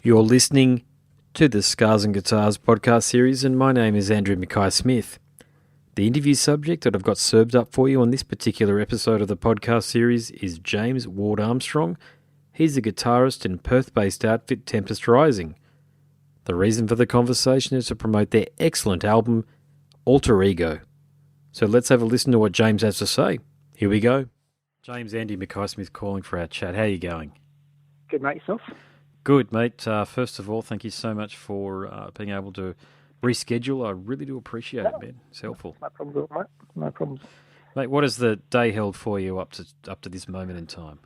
You're listening to the Scars and Guitars podcast series, and my name is Andrew Mackay-Smith. The interview subject that I've got served up for you on this particular episode of the podcast series is James Ward-Armstrong. He's a guitarist in Perth-based outfit Tempest Rising. The reason for the conversation is to promote their excellent album, Alter Ego. So let's have a listen to what James has to say. Here we go. James, Andy Mackay-Smith calling for our chat. How are you going? Good, mate. Yourself? Good, mate. First of all, thank you so much for being able to reschedule. I really do appreciate it, man. It's helpful. No problems, mate. No problems. Mate, what has the day held for you up to this moment in time?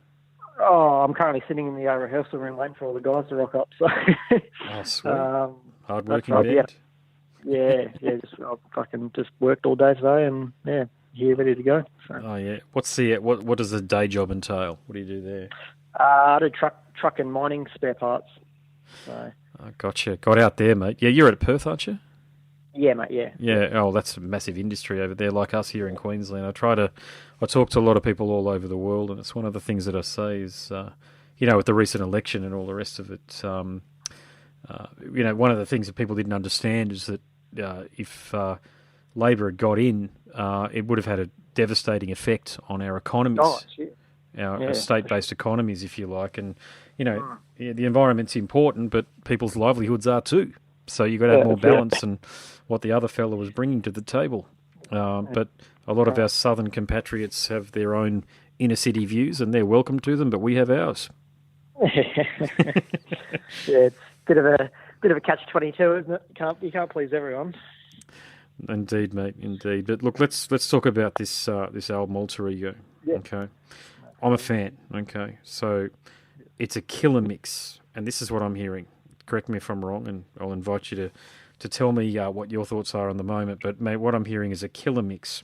Oh, I'm currently sitting in the rehearsal room waiting for all the guys to rock up. So, oh, sweet. Hard-working right, band. Yeah. I've fucking just worked all day today, and here ready to go. So. Oh yeah. What does the day job entail? What do you do there? I do truck and mining spare parts. So. Oh, gotcha. Got out there, mate. Yeah, you're at Perth, aren't you? Yeah, mate. Yeah. Yeah. Oh, that's a massive industry over there, like us here in Queensland. I talk to a lot of people all over the world, and it's one of the things that I say is, with the recent election and all the rest of it, one of the things that people didn't understand is that if Labor had got in, it would have had a devastating effect on our economies. Oh, shit. Our state-based economies, if you like, and the environment's important, but people's livelihoods are too. So you've got to have more balance than what the other fella was bringing to the table. But a lot of our southern compatriots have their own inner city views, and they're welcome to them. But we have ours. It's a bit of a catch-22, isn't it? You can't please everyone. Indeed, mate. Indeed. But look, let's talk about this album, Alter Ego. Yeah. Okay. I'm a fan, okay? So it's a killer mix, and this is what I'm hearing. Correct me if I'm wrong, and I'll invite you to tell me what your thoughts are on the moment. But, mate, what I'm hearing is a killer mix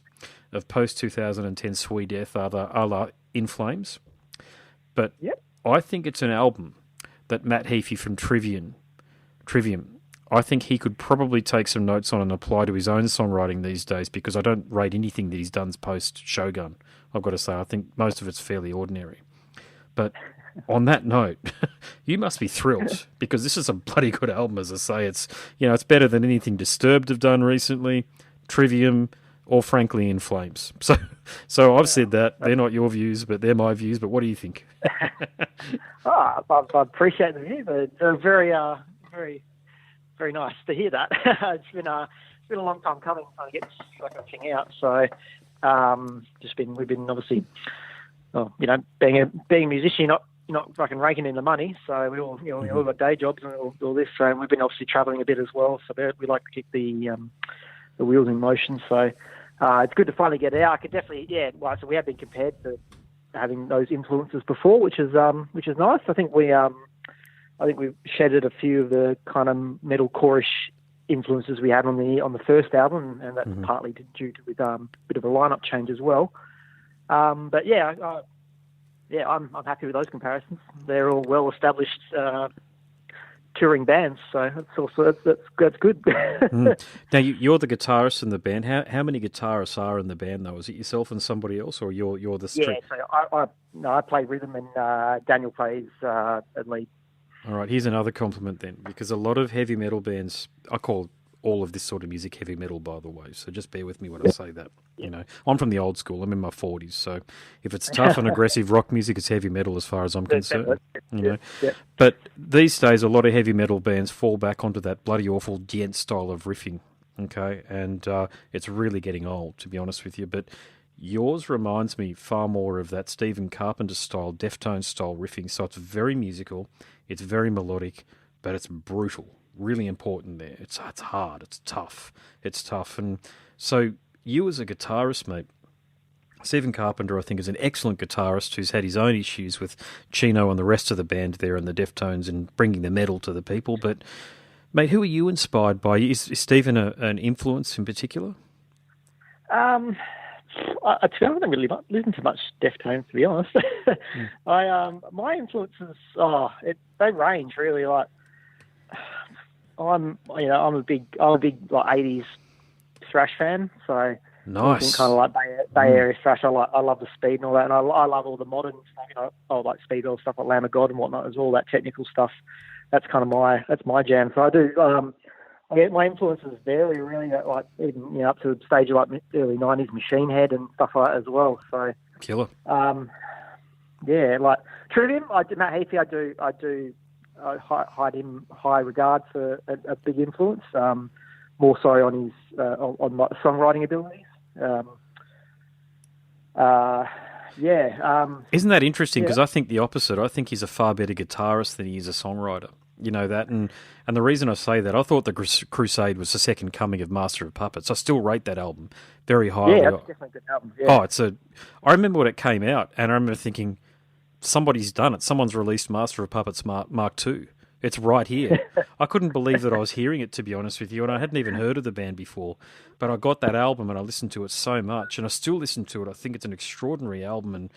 of post-2010 Sweet Death a la In Flames. But I think it's an album that Matt Heafy from Trivium, I think he could probably take some notes on and apply to his own songwriting these days, because I don't rate anything that he's done post-Shogun. I've got to say, I think most of it's fairly ordinary. But on that note, you must be thrilled, because this is a bloody good album, as I say. It's better than anything Disturbed have done recently, Trivium, or frankly In Flames. So I've said that. They're not your views, but they're my views. But what do you think? I appreciate the view, but they're very, very nice to hear that. It's been a long time coming trying to get this fucking thing out. So we've been obviously, being a musician, not fucking raking in the money. So we all we all got day jobs and all this. So we've been obviously travelling a bit as well. So we like to keep the wheels in motion. So it's good to finally get it out. I could definitely so we have been compared to having those influences before, which is nice. I think we've shedded a few of the kind of metalcore-ish influences we had on the first album, and that's partly due to with a bit of a lineup change as well. I'm happy with those comparisons. They're all well-established touring bands, so that's good. Now you're the guitarist in the band. How many guitarists are in the band though? Is it yourself and somebody else, or you're the string? Yeah, so I play rhythm, and Daniel plays lead. All right, here's another compliment then, because a lot of heavy metal bands, I call all of this sort of music heavy metal, by the way, so just bear with me when I say that. I'm from the old school. I'm in my 40s, so if it's tough and aggressive rock music, it's heavy metal as far as I'm concerned. But these days, a lot of heavy metal bands fall back onto that bloody awful djent style of riffing, okay? And it's really getting old, to be honest with you, but yours reminds me far more of that Stephen Carpenter style, Deftones style riffing, so it's very musical, it's very melodic, but it's brutal. Really important there. It's hard. It's tough. And so you as a guitarist, mate, Stephen Carpenter, I think, is an excellent guitarist who's had his own issues with Chino and the rest of the band there and the Deftones and bringing the metal to the people. But, mate, who are you inspired by? Is Stephen an influence in particular? To be honest, I don't really listen to much Deftones, to be honest. My influences, they range really. Like, I'm a big like 80s thrash fan, so nice. Kind of like Bay Area thrash. I love the speed and all that, and I love all the modern stuff. I like speed, all stuff like Lamb of God and whatnot, as all that technical stuff. that's kind of my jam. So I do. I get my influences vary really, like even up to the stage of like early '90s Machine Head and stuff like that as well. So Killer. Yeah, like Trivium. Matt Heafy. I do hide him high regard for a big influence. More so on his on my songwriting abilities. Isn't that interesting? Because I think the opposite. I think he's a far better guitarist than he is a songwriter. You know that, and the reason I say that, I thought the Crusade was the second coming of Master of Puppets. I still rate that album very highly. Yeah, that's definitely a good album. Yeah. I remember when it came out, and I remember thinking, somebody's done it. Someone's released Master of Puppets Mark II. It's right here. I couldn't believe that I was hearing it, to be honest with you, and I hadn't even heard of the band before. But I got that album and I listened to it so much, and I still listen to it. I think it's an extraordinary album, and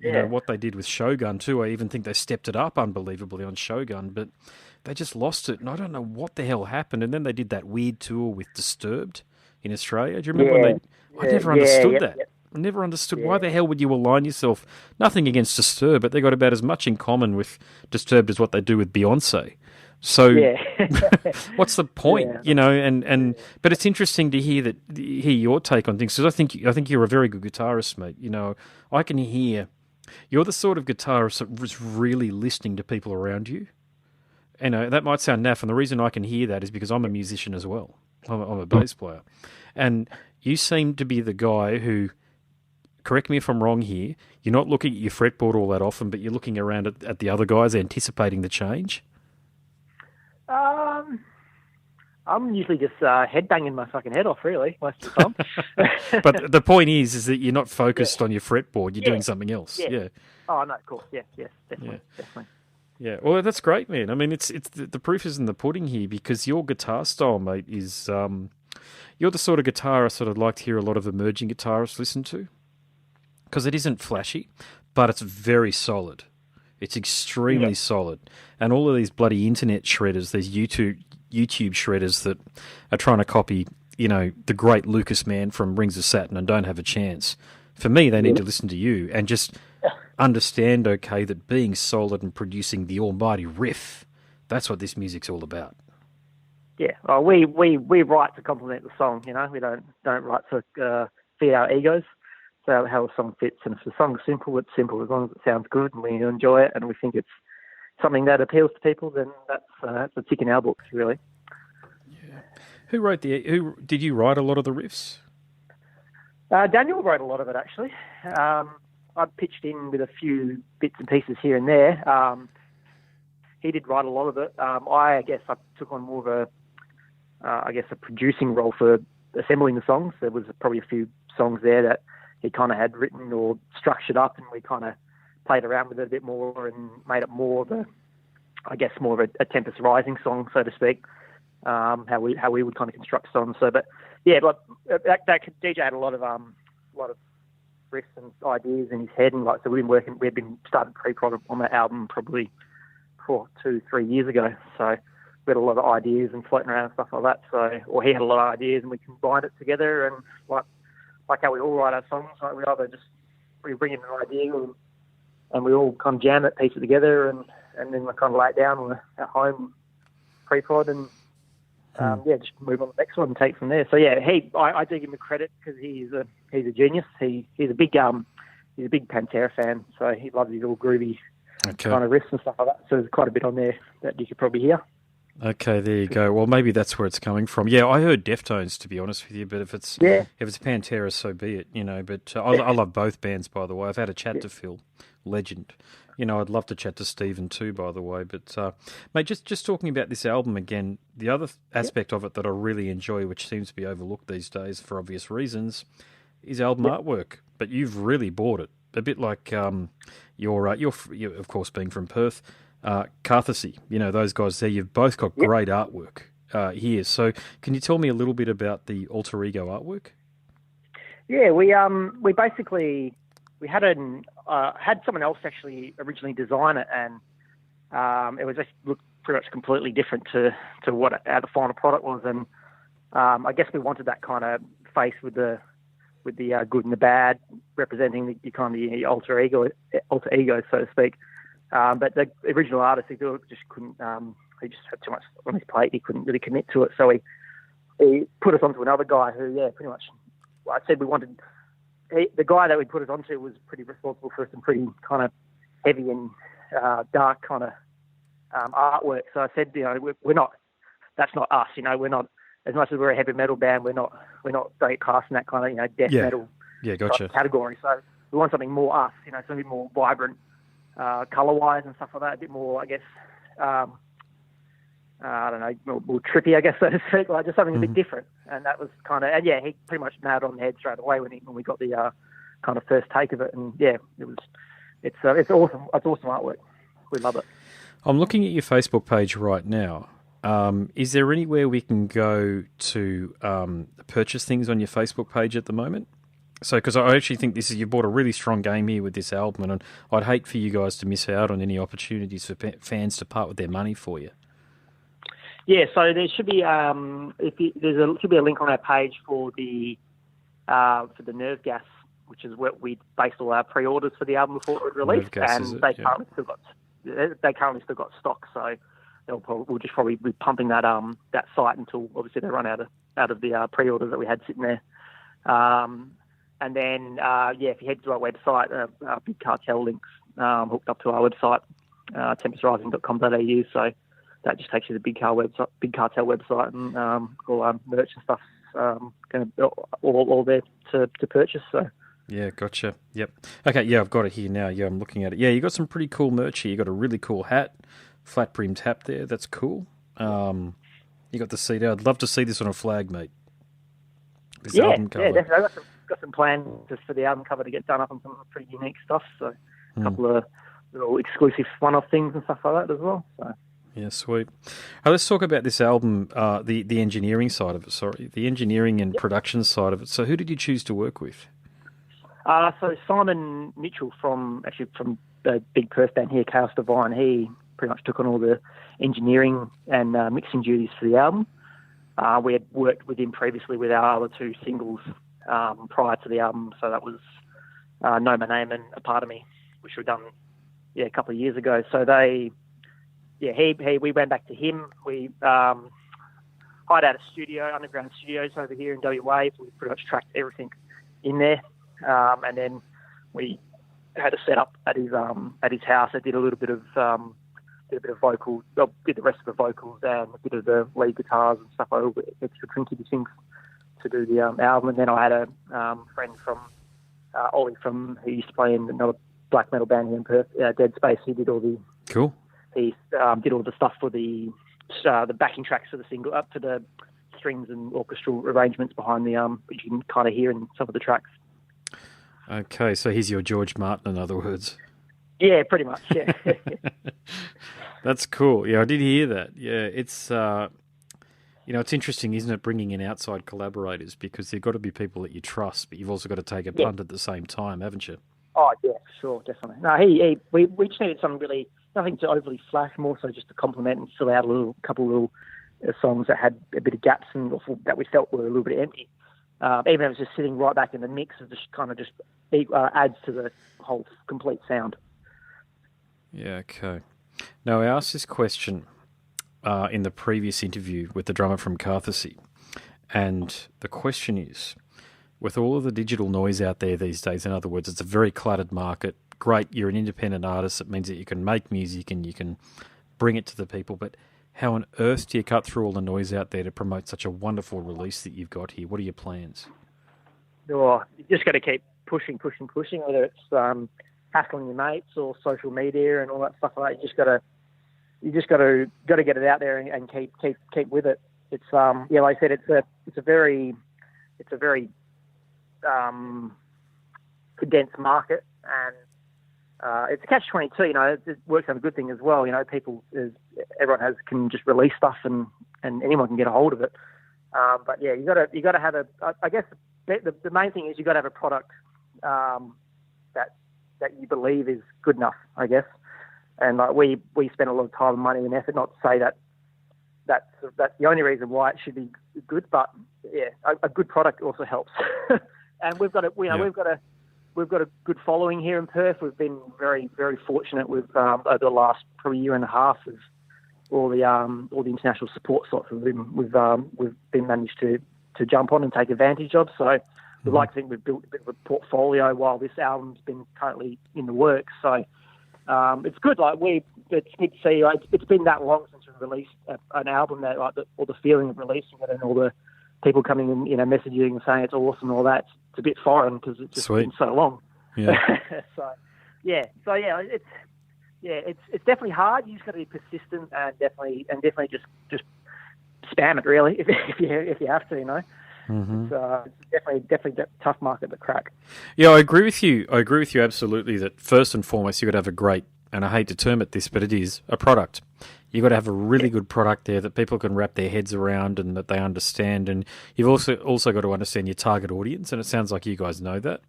you know what they did with Shogun too. I even think they stepped it up unbelievably on Shogun, but they just lost it, and I don't know what the hell happened. And then they did that weird tour with Disturbed in Australia. Do you remember when I never understood that. I never understood why the hell would you align yourself. Nothing against Disturbed, but they got about as much in common with Disturbed as what they do with Beyonce. So, what's the point? Yeah. You know, but it's interesting to hear your take on things, because I think you're a very good guitarist, mate. You know, I can hear you're the sort of guitarist that was really listening to people around you. You know, that might sound naff, and the reason I can hear that is because I'm a musician as well. I'm a bass player, and you seem to be the guy who. Correct me if I'm wrong here. You're not looking at your fretboard all that often, but you're looking around at the other guys, anticipating the change. I'm usually just headbanging my fucking head off, really, most of the time. But the point is that you're not focused on your fretboard. You're doing something else. Yeah. Oh no, of course. Yes, definitely. Yeah. Well, that's great, man. I mean, it's the proof is in the pudding here, because your guitar style, mate, is you're the sort of guitarist that I'd like to hear a lot of emerging guitarists listen to. Because it isn't flashy, but it's very solid. It's extremely solid. And all of these bloody internet shredders, these YouTube shredders that are trying to copy, you know, the great Lucas man from Rings of Saturn and don't have a chance. For me, they need to listen to you and just understand, okay, that being solid and producing the almighty riff, that's what this music's all about. Yeah, well, we write to complement the song, you know. We don't write to feed our egos. So how a song fits, and if the song's simple, it's simple. As long as it sounds good and we enjoy it, and we think it's something that appeals to people, then that's a tick in our books, really. Yeah. Who did you write a lot of the riffs? Daniel wrote a lot of it, actually. I pitched in with a few bits and pieces here and there. He did write a lot of it. I guess I took on more of a producing role for assembling the songs. There was probably a few songs there that he kind of had written or structured up, and we kind of played around with it a bit more and made it more of a Tempest Rising song, so to speak. How we would kind of construct songs. So, but yeah, like that DJ had a lot of riffs and ideas in his head, and like so we've been starting pre-prod on that album probably 2-3 years ago. So we had a lot of ideas and floating around and stuff like that. So, or he had a lot of ideas, and we combined it together, and like how we all write our songs, like we bring in an idea and we all kind of jam it, piece it together, and then we kind of lay it down at home, pre-prod, and just move on to the next one and take from there. So yeah, I do give him the credit because he's a genius. He's a big Pantera fan, so he loves his all groovy kind of riffs and stuff like that. So there's quite a bit on there that you could probably hear. Okay, there you go. Well, maybe that's where it's coming from. Yeah, I heard Deftones, to be honest with you, but if it's Pantera, so be it, you know. But I love both bands, by the way. I've had a chat to Phil, legend. You know, I'd love to chat to Stephen too, by the way. But, mate, just talking about this album again, the other aspect of it that I really enjoy, which seems to be overlooked these days for obvious reasons, is album artwork. But you've really bought it. A bit like you're of course, being from Perth, Carthasy, you know, those guys there, you've both got great artwork here. So can you tell me a little bit about the Alter Ego artwork? Yeah, we basically had someone else actually originally design it, and it was just looked pretty much completely different to what the final product was. And I guess we wanted that kind of face with the good and the bad, representing the kind of the alter ego, so to speak. But the original artist, he just couldn't. He just had too much on his plate. He couldn't really commit to it. So he put us onto another guy who, pretty much. Well, I said we wanted. The guy that we put us onto was pretty responsible for some pretty kind of heavy and dark kind of artwork. So I said, we're not. That's not us. We're not. As much as we're a heavy metal band, we're not don't class in that kind of death metal gotcha. category. So we want something more us. Something more vibrant, color-wise and stuff like that. A bit more, I guess. I don't know, more trippy, I guess, so to speak. Like just something a bit different. And that was kind of, and he pretty much nailed it on the head straight away when we got the kind of first take of it. And it's awesome. It's awesome artwork. We love it. I'm looking at your Facebook page right now. Is there anywhere we can go to purchase things on your Facebook page at the moment? So, because I actually think you bought a really strong game here with this album, and I'd hate for you guys to miss out on any opportunities for fans to part with their money for you. Yeah, so there should be should be a link on our page for the Nerve Gas, which is what we based all our pre-orders for the album before it was released, and they currently still got stock. So we'll just probably be pumping that site until obviously they run out of the pre-orders that we had sitting there. And then if you head to our website, our Big Cartel links hooked up to our website, tempestrising.com.au. So that just takes you to the Big Cartel website, and all our merch and stuff all there to purchase. So. Yeah, gotcha. Yep. Okay, yeah, I've got it here now. Yeah, I'm looking at it. Yeah, you got some pretty cool merch here. You got a really cool hat, flat brimmed hat there. That's cool. You got the seat out. I'd love to see this on a flag, mate. This album cover. Yeah, definitely. I've got some plans just for the album cover to get done up on some pretty unique stuff. So a couple of little exclusive one-off things and stuff like that as well. So. Yeah, sweet. Let's talk about this album, the engineering side of it. Sorry, the engineering and production side of it. So, who did you choose to work with? So Simon Mitchell from the big Perth band here, Chaos Divine, he pretty much took on all the engineering and mixing duties for the album. We had worked with him previously with our other two singles prior to the album, so that was Know My Name and A Part of Me, which were done a couple of years ago. So we went back to him. We hired out a studio, underground studios over here in WA. So we pretty much tracked everything in there, and then we had a set up at his house. I did a little bit of vocal, did the rest of the vocals and a bit of the lead guitars and stuff, all the extra trinky things to do the album. And then I had a friend from Ollie who used to play in another black metal band here in Perth, Dead Space. He did all the cool. He did all the stuff for the backing tracks for the single, up to the strings and orchestral arrangements behind the which you can kind of hear in some of the tracks. Okay, so he's your George Martin, in other words. Yeah, pretty much. Yeah. That's cool. Yeah, I did hear that. Yeah, it's it's interesting, isn't it, bringing in outside collaborators, because they've got to be people that you trust, but you've also got to take a punt at the same time, haven't you? Oh yeah, sure, definitely. No, we just needed something really, nothing to overly flash, more so just to complement and fill out a couple little songs that had a bit of gaps and that we felt were a little bit empty. Even if it was just sitting right back in the mix, it just kind of adds to the whole complete sound. Yeah, okay. Now, I asked this question in the previous interview with the drummer from Carthasy, and the question is, with all of the digital noise out there these days, in other words, it's a very cluttered market. Great, you're an independent artist. It means that you can make music and you can bring it to the people, but how on earth do you cut through all the noise out there to promote such a wonderful release that you've got here? What are your plans? Oh, you just got to keep pushing, whether it's hassling your mates or social media and all that stuff like that. You just got to get it out there and keep with it. It's like I said, it's a very condensed market, and it's a catch-22. It works on a good thing as well. Everyone can just release stuff and anyone can get a hold of it. But yeah, you got to have I guess the main thing is you got to have a product that you believe is good enough, I guess. And we spend a lot of time, money, and effort. Not to say that's the only reason why it should be good, but yeah, a good product also helps. And we've got to we've got a good following here in Perth. We've been very, very fortunate with over the last probably year and a half of all the international support slots we've been managed to jump on and take advantage of. So we'd like to think we've built a bit of a portfolio while this album's been currently in the works. So it's good. It's good to see. It's been that long since we've released an album that all the feeling of releasing it and all the people coming in, messaging and saying it's awesome and all that. It's a bit foreign because it's just been so long. Yeah. It's definitely hard. You just got to be persistent and definitely just spam it really if you have to, Mm-hmm. It's definitely a tough market to crack. Yeah, I agree with you. I agree with you absolutely that first and foremost you've got to have a great, and I hate to term it this, but it is a product. You've got to have a really good product there that people can wrap their heads around and that they understand. And you've also got to understand your target audience, and it sounds like you guys know that.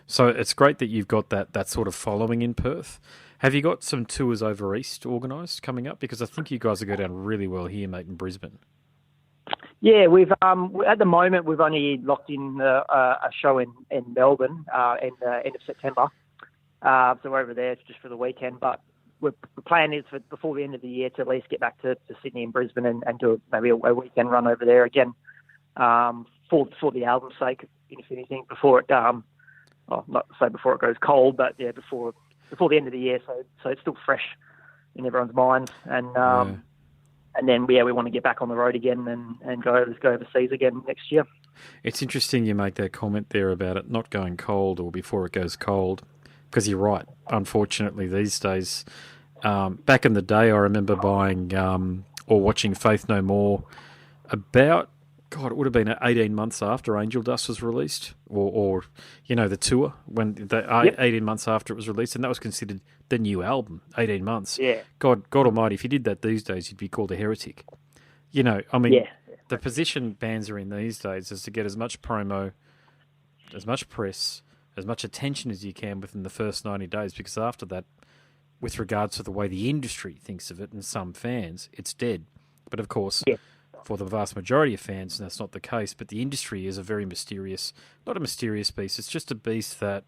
So it's great that you've got that sort of following in Perth. Have you got some tours over east organised coming up? Because I think you guys will go down really well here, mate, in Brisbane. Yeah, we've at the moment we've only locked in a show in Melbourne in the end of September. So we're over there just for the weekend. But the plan is for before the end of the year to at least get back to Sydney and Brisbane and do maybe a weekend run over there again for the album's sake, if anything, before it not say before it goes cold, but yeah, before the end of the year, so it's still fresh in everyone's minds. And then we want to get back on the road again and go overseas again next year. It's interesting you make that comment there about it not going cold or before it goes cold, because you're right. Unfortunately, these days, back in the day, I remember buying or watching Faith No More about, God, it would have been 18 months after Angel Dust was released, or the tour, 18 months after it was released, and that was considered the new album, 18 months. Yeah. God almighty, if you did that these days, you'd be called a heretic. The position bands are in these days is to get as much promo, as much press, as much attention as you can within the first 90 days, because after that, with regards to the way the industry thinks of it and some fans, it's dead. But of course... Yeah. For the vast majority of fans, that's not the case, but the industry is a very mysterious, not a mysterious beast, it's just a beast that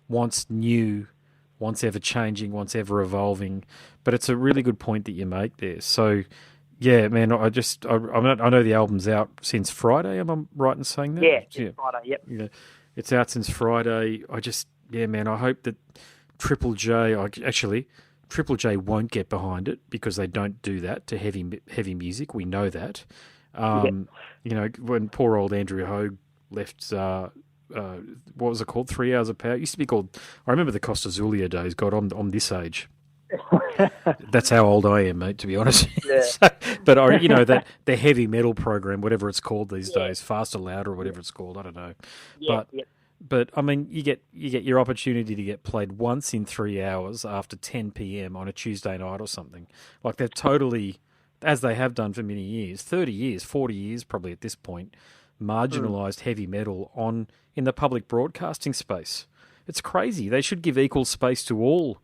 wants new, wants ever changing, wants ever evolving, but it's a really good point that you make there. So, yeah, man, I know the album's out since Friday, am I right in saying that? Yeah, since Friday, yep. Yeah, it's out since Friday. I hope that Triple J won't get behind it because they don't do that to heavy music. We know that. When poor old Andrew Hogue left, what was it called? 3 Hours of Power. It used to be called. I remember the Costa Zulia days. God, I'm this age. That's how old I am, mate. To be honest. Yeah. But that the heavy metal program, whatever it's called these days, Faster, Louder, or whatever it's called. I don't know. But I mean, you get your opportunity to get played once in 3 hours after 10 p.m. on a Tuesday night or something. Like they've totally, as they have done for many years, 30 years, 40 years probably at this point, marginalised heavy metal in the public broadcasting space. It's crazy. They should give equal space to all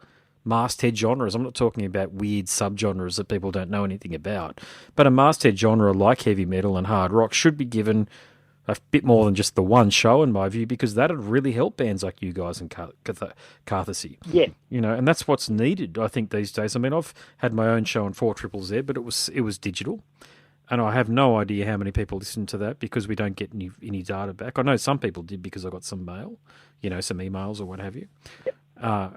masthead genres. I'm not talking about weird subgenres that people don't know anything about, but a masthead genre like heavy metal and hard rock should be given a bit more than just the one show, in my view, because that would really help bands like you guys and Carthassy. Yeah. And that's what's needed, I think, these days. I mean, I've had my own show on 4ZZZ, but it was digital, and I have no idea how many people listen to that because we don't get any data back. I know some people did because I got some mail, some emails or what have you. Yep.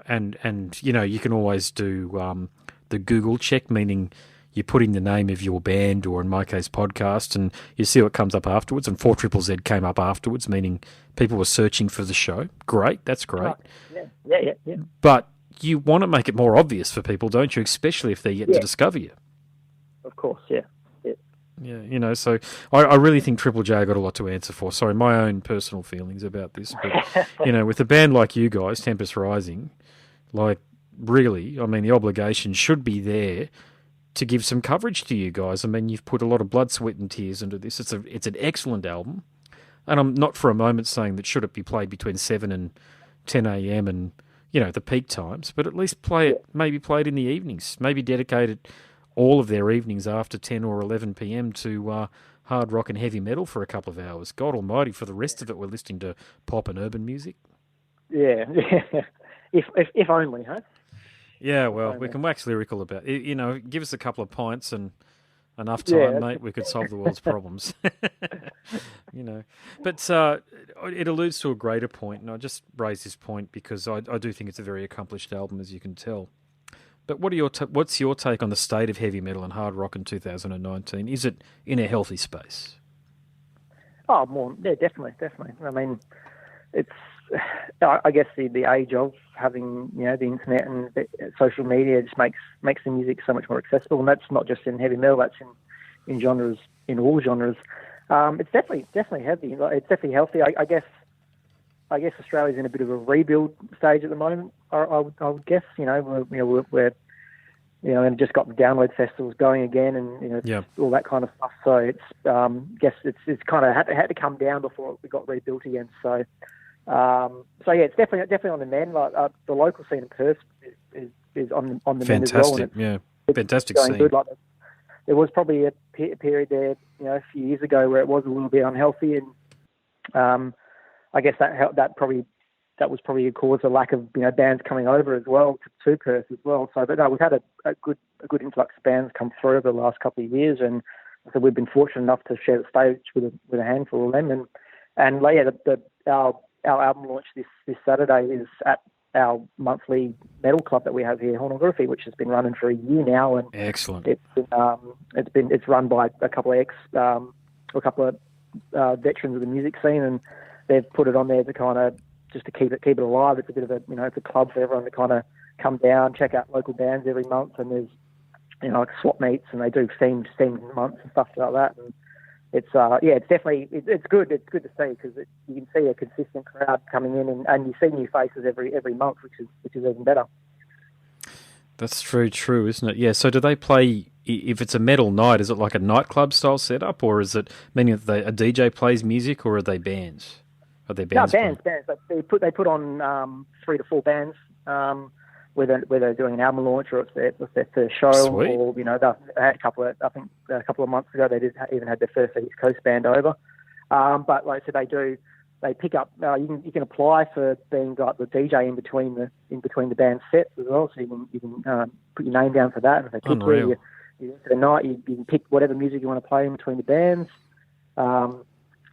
And you can always do the Google check, meaning you put in the name of your band, or in my case, podcast, and you see what comes up afterwards. And 4ZZZ came up afterwards, meaning people were searching for the show. Great, that's great. Yeah. But you want to make it more obvious for people, don't you? Especially if they get to discover you. Of course, yeah. Yeah, so I really think Triple J got a lot to answer for. Sorry, my own personal feelings about this. But, with a band like you guys, Tempest Rising, really, I mean, the obligation should be there to give some coverage to you guys. I mean, you've put a lot of blood, sweat and tears into this. It's an excellent album. And I'm not for a moment saying that should it be played between 7 and 10 a.m. and, the peak times, but at least maybe play it in the evenings. Maybe dedicate it all of their evenings after 10 or 11 p.m. to hard rock and heavy metal for a couple of hours. God almighty, for the rest of it, we're listening to pop and urban music. Yeah. if only, huh? Yeah, well, we can wax lyrical about it. You know, give us a couple of pints and enough Yeah. time, mate, we could solve the world's problems. You know, but it alludes to a greater point, and I just raise this point because I do think it's a very accomplished album, as you can tell. But what's your take on the state of heavy metal and hard rock in 2019? Is it in a healthy space? Oh, more. Yeah, definitely. I mean, it's, I guess the age of having, you know, the internet and social media just makes the music so much more accessible, and that's not just in heavy metal, that's in genres, in all genres. It's definitely heavy. It's definitely healthy. I guess Australia's in a bit of a rebuild stage at the moment. I would guess, you know, we're you know, and just got the download festivals going again, and, you know, all that kind of stuff. So it's guess it's kind of had to come down before we got rebuilt again. So yeah, it's definitely on the mend. Like the local scene in Perth is on the mend as well. Fantastic, yeah, fantastic going scene. good. Like there was probably a period there, you know, a few years ago where it was a little bit unhealthy, and I guess that was probably a cause of lack of, you know, bands coming over as well to Perth as well. So, but no, we've had a good influx of bands come through over the last couple of years, and so we've been fortunate enough to share the stage with a handful of them. And yeah, our album launch this Saturday is at our monthly metal club that we have here, Hornography, which has been running for a year now, and excellent. It's run by a couple of veterans of the music scene, and they've put it on there to kind of just to keep it alive. It's a bit of a, you know, it's a club for everyone to kind of come down, check out local bands every month, and there's, you know, like swap meets, and they do themed months and stuff like that. And it's it's definitely it's good. It's good to see, because you can see a consistent crowd coming in, and you see new faces every month, which is even better. That's very true, isn't it? Yeah. So do they play? If it's a metal night, is it like a nightclub style setup, or is it meaning that a DJ plays music, or are they bands? Are they bands? No, bands. They put on 3 to 4 bands, whether they're doing an album launch or it's their first show. Sweet. Or, you know, they had a couple of months ago they even had their first East Coast band over. But like I said, they pick up. You can apply for being like the DJ in between the band sets as well. So you can put your name down for that. And if they pick you for the night, you can pick whatever music you want to play in between the bands.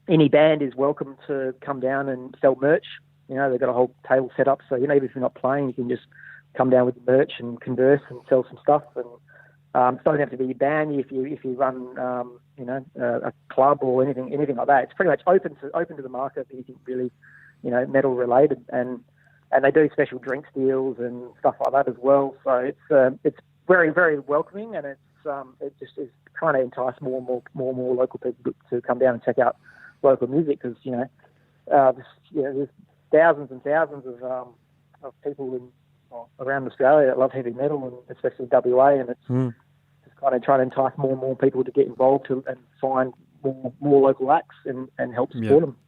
Any band is welcome to come down and sell merch. You know, they've got a whole table set up, so, you know, even if you're not playing, you can just come down with the merch and converse and sell some stuff. And it doesn't have to be a band. If you run, you know, a club or anything like that, it's pretty much open to the market. Anything really, you know, metal related, and they do special drinks deals and stuff like that as well. So it's very, very welcoming, and it just is trying to entice more and more local people to come down and check out local music, because, you know, there's thousands and thousands of people around Australia that love heavy metal, and especially WA, and it's just kind of trying to entice more and more people to get involved and find more local acts and help support them.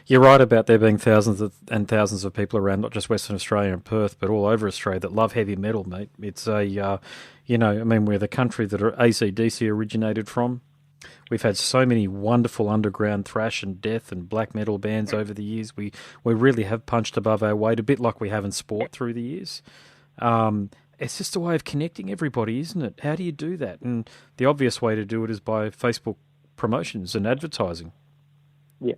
You're right about there being thousands and thousands of people around, not just Western Australia and Perth, but all over Australia that love heavy metal, mate. It's you know, I mean, we're the country that AC/DC originated from. We've had so many wonderful underground thrash and death and black metal bands over the years. We really have punched above our weight, a bit like we have in sport through the years. It's just a way of connecting everybody, isn't it? How do you do that? And the obvious way to do it is by Facebook promotions and advertising. Yeah.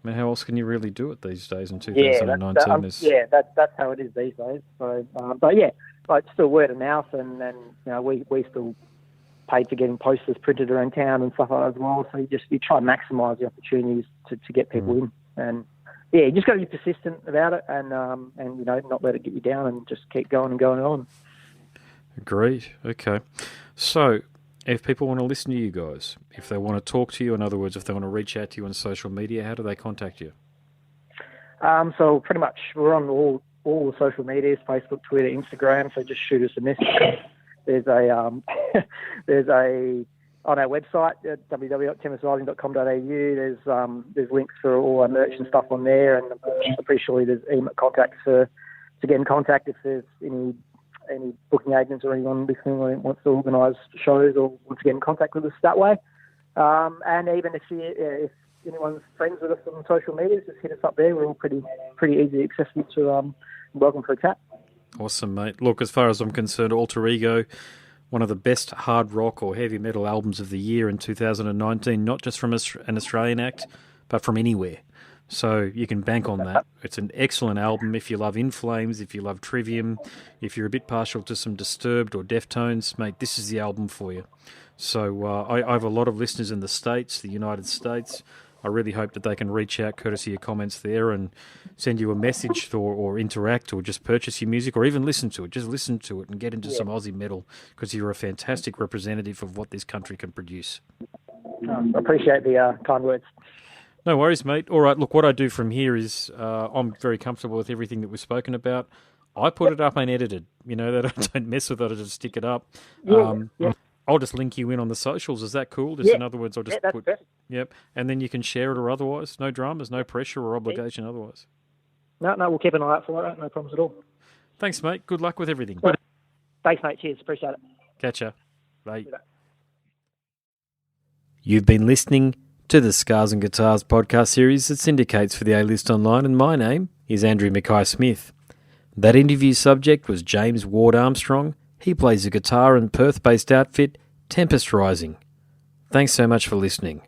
I mean, how else can you really do it these days in 2019? That's how it is these days. So, but yeah, like still word of mouth, and you know, we still paid for getting posters printed around town and stuff like that as well. So you try and maximise the opportunities to get people in, and yeah, you just got to be persistent about it, and you know, not let it get you down, and just keep going and going on. Agreed. Okay, so if people want to listen to you guys, if they want to talk to you, in other words, if they want to reach out to you on social media, how do they contact you? So pretty much we're on all the social medias: Facebook, Twitter, Instagram. So just shoot us a message. There's a on our website at www.tempestrising.com.au. There's links for all our merch and stuff on there, and I'm pretty sure there's email contacts to get in contact if there's any booking agents or anyone listening who wants to organise shows or wants to get in contact with us that way. And even if anyone's friends with us on social media, just hit us up there. We're all pretty easy accessible to welcome for a chat. Awesome, mate. Look, as far as I'm concerned, Alter Ego, one of the best hard rock or heavy metal albums of the year in 2019, not just from an Australian act, but from anywhere. So you can bank on that. It's an excellent album if you love In Flames, if you love Trivium, if you're a bit partial to some Disturbed or Deftones, mate, this is the album for you. So I have a lot of listeners in the States, the United States. I really hope that they can reach out courtesy of comments there and send you a message or interact or just purchase your music or even listen to it. Just listen to it and get into some Aussie metal because you're a fantastic representative of what this country can produce. I appreciate the kind words. No worries, mate. All right, look, what I do from here is I'm very comfortable with everything that we've spoken about. I put it up unedited, that I don't mess with it, I just stick it up. I'll just link you in on the socials. Is that cool? Just in other words, I'll just put... Perfect. Yep. And then you can share it or otherwise. No dramas, no pressure or obligation otherwise. No, we'll keep an eye out for that. No problems at all. Thanks, mate. Good luck with everything. Thanks, mate. Cheers. Appreciate it. Catch ya. Bye. You've been listening to the Scars and Guitars podcast series that syndicates for the A-List Online, and my name is Andrew Mackay-Smith. That interview subject was James Ward-Armstrong. He plays the guitar in Perth-based outfit Tempest Rising. Thanks so much for listening.